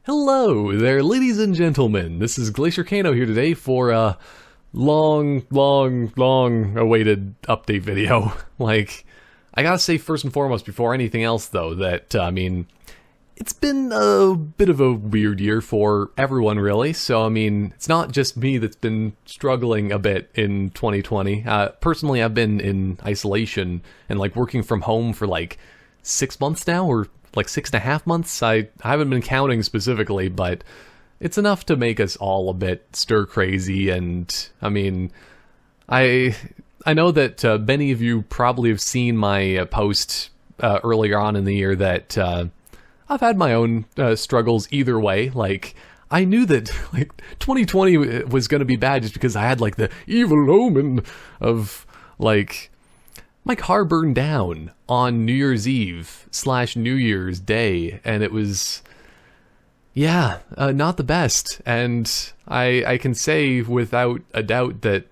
Hello there, ladies and gentlemen. This is Glaciercano here today for a long awaited update video. I gotta say first and foremost, before anything else though, that, it's been a bit of a weird year for everyone really, so it's not just me that's been struggling a bit in 2020. Personally, I've been in isolation and working from home for 6 months now, or 6.5 months. I haven't been counting specifically, but it's enough to make us all a bit stir crazy. And I know that many of you probably have seen my post earlier on in the year that I've had my own struggles either way. I knew that 2020 was going to be bad just because I had the evil omen of my car burned down on New Year's Eve / New Year's Day, and it was, not the best. And I can say without a doubt that,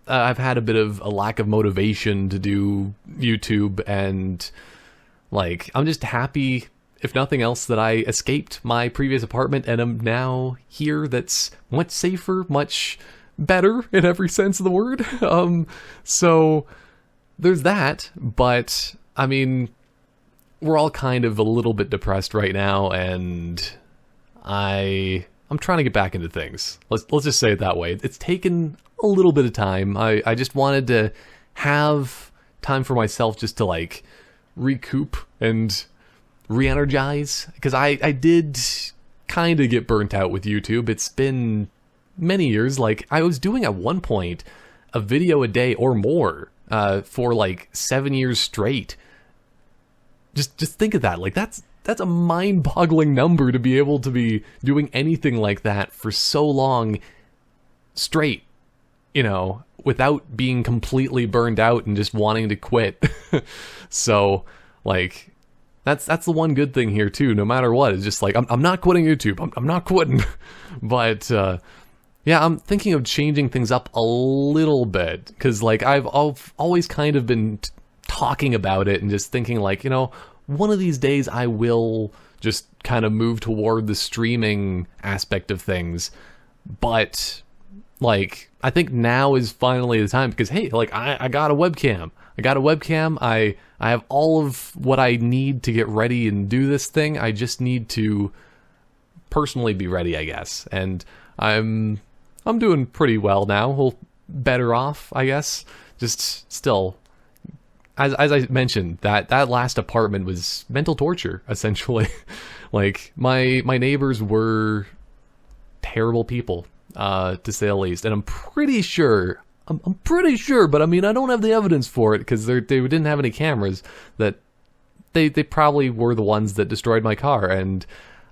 I've had a bit of a lack of motivation to do YouTube, and I'm just happy, if nothing else, that I escaped my previous apartment and am now here. That's much safer, much better in every sense of the word. So there's that, but we're all kind of a little bit depressed right now, and I'm trying to get back into things. Let's just say it that way. It's taken a little bit of time. I just wanted to have time for myself just to recoup and re-energize, because I did kind of get burnt out with YouTube. It's been many years. I was doing at one point a video a day or more for 7 years straight. Just think of that. That's a mind-boggling number to be able to be doing anything like that for so long straight, without being completely burned out and just wanting to quit. So that's the one good thing here too. No matter what, it's just I'm not quitting YouTube. I'm not quitting. But yeah, I'm thinking of changing things up a little bit, because I've always kind of been talking about it and just thinking one of these days I will just kind of move toward the streaming aspect of things. But I think now is finally the time, because hey, I got a webcam. I have all of what I need to get ready and do this thing. I just need to personally be ready, I guess. And I'm doing pretty well now. Well, better off, I guess. Just still, as I mentioned, that last apartment was mental torture, essentially. My neighbors were terrible people, to say the least. And I'm pretty sure, but I don't have the evidence for it, because they didn't have any cameras, that they probably were the ones that destroyed my car. And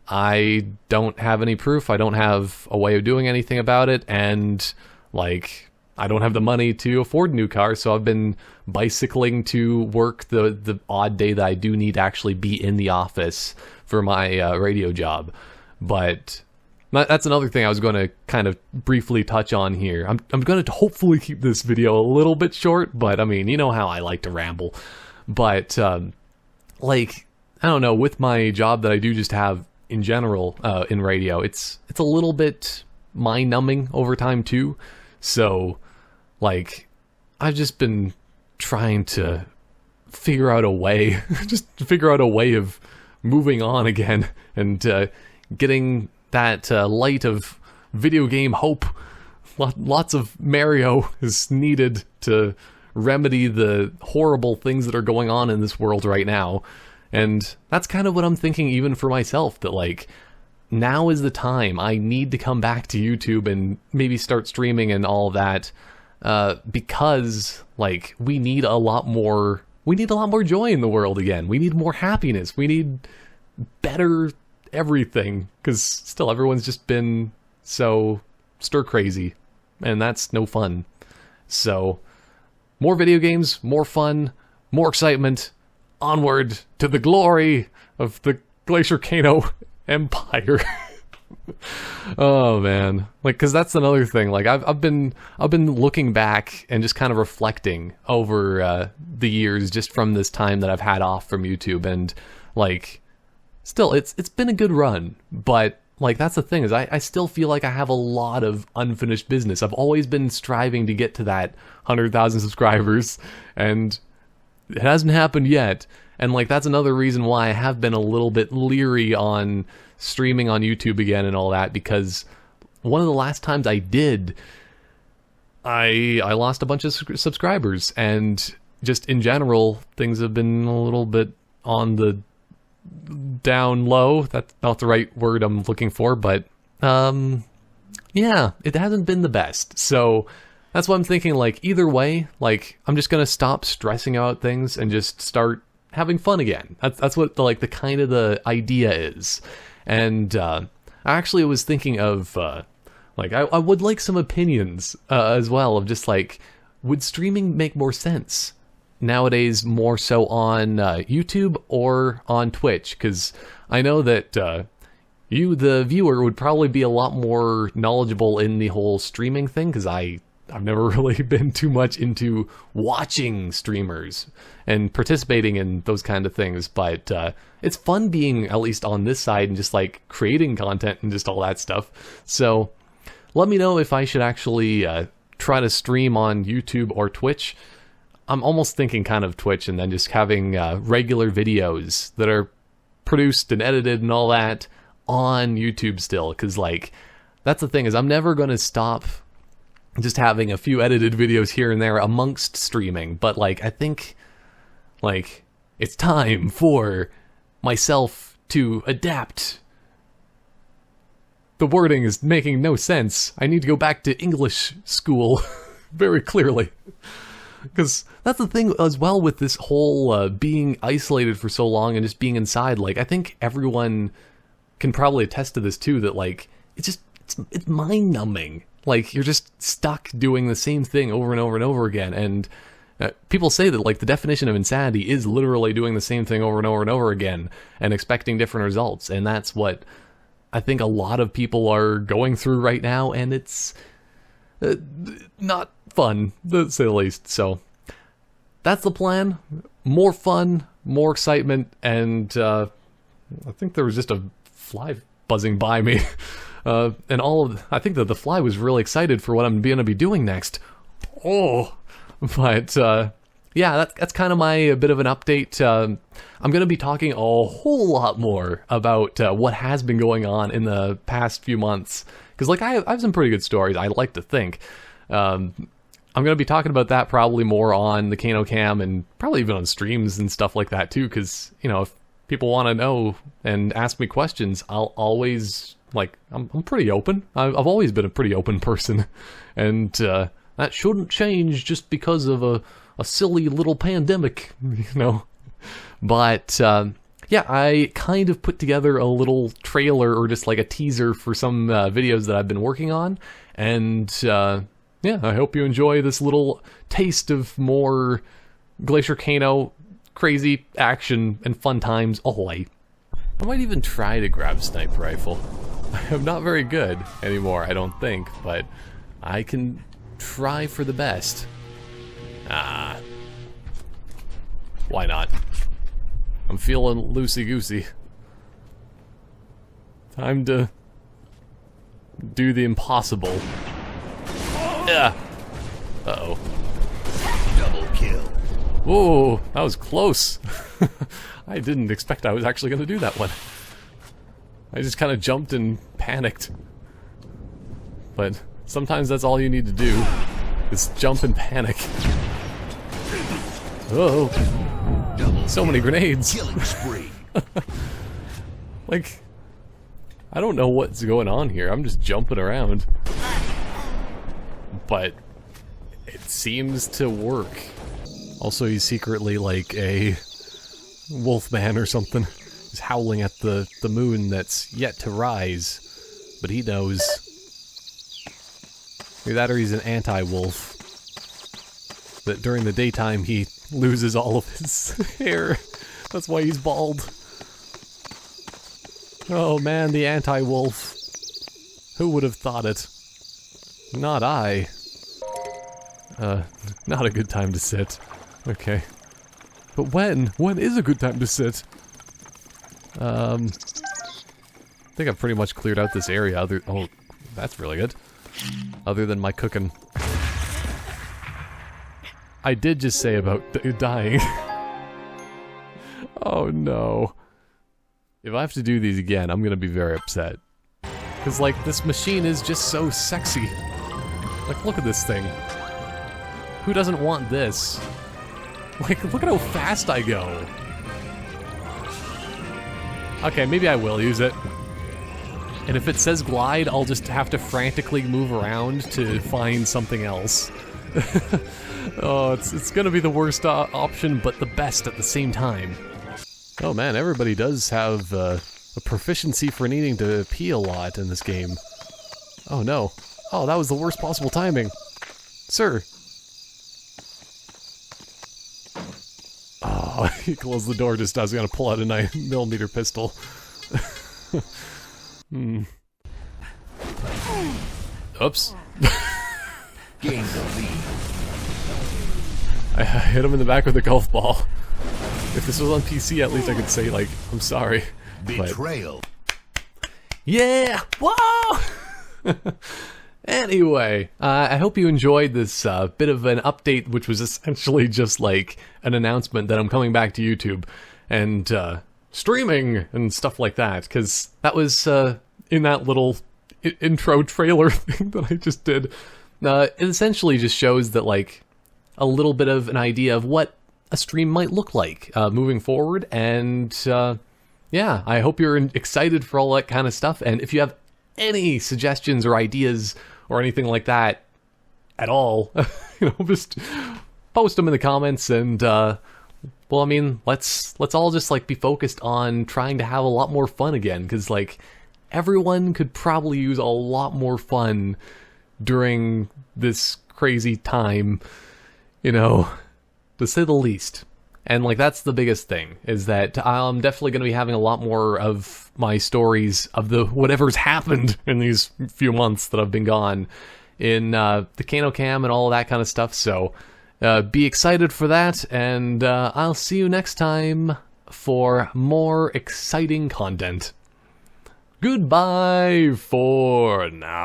I don't have any proof. I don't have a way of doing anything about it, and I don't have the money to afford a new car, so I've been bicycling to work the odd day that I do need to actually be in the office for my radio job. But that's another thing I was going to kind of briefly touch on here. I'm going to hopefully keep this video a little bit short, but you know how I like to ramble. But I don't know, with my job that I do just have in general in radio, it's a little bit mind-numbing over time too. So I've just been trying to figure out a way of moving on again, and getting that light of video game hope. Lots of Mario is needed to remedy the horrible things that are going on in this world right now. And that's kind of what I'm thinking even for myself, that now is the time. I need to come back to YouTube and maybe start streaming and all of that, because we need a lot more joy in the world again. We need more happiness. We need better everything, because still everyone's just been so stir crazy, and that's no fun. So more video games, more fun, more excitement. Onward to the glory of the Glaciercano Empire. Oh man, because that's another thing. I've been looking back and just kind of reflecting over the years, just from this time that I've had off from YouTube, and still, it's been a good run, but like that's the thing is I still feel like I have a lot of unfinished business. I've always been striving to get to that 100,000 subscribers, and it hasn't happened yet. And like that's another reason why I have been a little bit leery on streaming on YouTube again and all that, because one of the last times I did, I lost a bunch of subscribers, and just in general things have been a little bit on the down low. That's not the right word I'm looking for, but yeah, it hasn't been the best. So that's why I'm thinking, like, either way, like, I'm just gonna stop stressing out things and just start having fun again. That's what the kind of the idea is. And I actually was thinking of like I would like some opinions as well of just like, would streaming make more sense nowadays, more so on YouTube or on Twitch? Because I know that you, the viewer, would probably be a lot more knowledgeable in the whole streaming thing, because I've never really been too much into watching streamers and participating in those kind of things, but it's fun being at least on this side and just like creating content and just all that stuff. So let me know if I should actually try to stream on YouTube or Twitch. I'm almost thinking kind of Twitch, and then just having regular videos that are produced and edited and all that on YouTube still, because like that's the thing is I'm never going to stop just having a few edited videos here and there amongst streaming, but like I think like it's time for myself to adapt. The wording is making no sense. I need to go back to English school very clearly. Because that's the thing as well with this whole being isolated for so long and just being inside. Like, I think everyone can probably attest to this too, that like it's mind-numbing. Like, you're just stuck doing the same thing over and over and over again. And people say that like the definition of insanity is literally doing the same thing over and over and over again and expecting different results. And that's what I think a lot of people are going through right now, and it's not fun, to say the least. So that's the plan. More fun, more excitement, and I think there was just a fly buzzing by me. And I think that the fly was really excited for what I'm going to be doing next. Oh, but yeah, that's kind of a bit of an update. I'm going to be talking a whole lot more about what has been going on in the past few months, because like I have some pretty good stories, I like to think. I'm going to be talking about that probably more on the Kano Cam, and probably even on streams and stuff like that too, because, you know, if people want to know and ask me questions, I'll always, like, I'm pretty open. I've always been a pretty open person, and that shouldn't change just because of a silly little pandemic, you know. But yeah, I kind of put together a little trailer, or just like a teaser for some videos that I've been working on, and yeah, I hope you enjoy this little taste of more Glaciercano crazy action and fun times. Ahoy! I might even try to grab a sniper rifle. I'm not very good anymore, I don't think, but I can try for the best. Why not? I'm feeling loosey-goosey. Time to do the impossible. Yeah. Uh-oh. Double kill. Whoa, that was close. I didn't expect I was actually going to do that one. I just kind of jumped and panicked. But sometimes that's all you need to do, is jump and panic. Oh, so many grenades. Killing spree. Like, I don't know what's going on here. I'm just jumping around. But it seems to work. Also, he's secretly like a wolfman or something. He's howling at the moon that's yet to rise. But he knows. Either that or he's an anti-wolf. That during the daytime he loses all of his hair. That's why he's bald. Oh man, the anti-wolf. Who would have thought it? Not I. Not a good time to sit. Okay. But when? When is a good time to sit? I think I've pretty much cleared out this area. Oh, that's really good. Other than my cooking. I did just say about dying. Oh no. If I have to do these again, I'm gonna be very upset. Because, like, this machine is just so sexy. Like, look at this thing. Who doesn't want this? Like, look at how fast I go. Okay, maybe I will use it. And if it says glide, I'll just have to frantically move around to find something else. Oh, it's gonna be the worst option, but the best at the same time. Oh man, everybody does have a proficiency for needing to pee a lot in this game. Oh no. Oh, that was the worst possible timing. Sir. Oh, he closed the door just as I was gonna pull out a 9mm pistol. Oops. Gain the lead. I hit him in the back with a golf ball. If this was on PC, at least I could say, like, I'm sorry. Betrayal. But, yeah! Whoa! Anyway, I hope you enjoyed this bit of an update, which was essentially just like an announcement that I'm coming back to YouTube and streaming and stuff like that, because that was in that little intro trailer thing that I just did. It essentially just shows that, like, a little bit of an idea of what a stream might look like moving forward, and yeah, I hope you're excited for all that kind of stuff, and if you have any suggestions or ideas or anything like that at all, you know, just post them in the comments, and well, I mean, let's all just, like, be focused on trying to have a lot more fun again, because, like, everyone could probably use a lot more fun during this crazy time, you know, to say the least. And, like, that's the biggest thing, is that I'm definitely going to be having a lot more of my stories of the whatever's happened in these few months that I've been gone in the Kano Cam and all of that kind of stuff, so be excited for that, and I'll see you next time for more exciting content. Goodbye for now.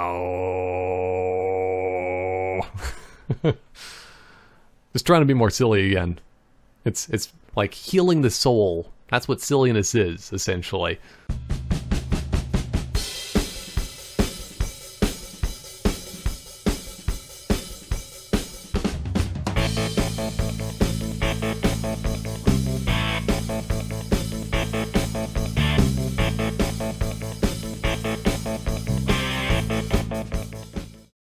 Just trying to be more silly again. It's like healing the soul. That's what silliness is, essentially.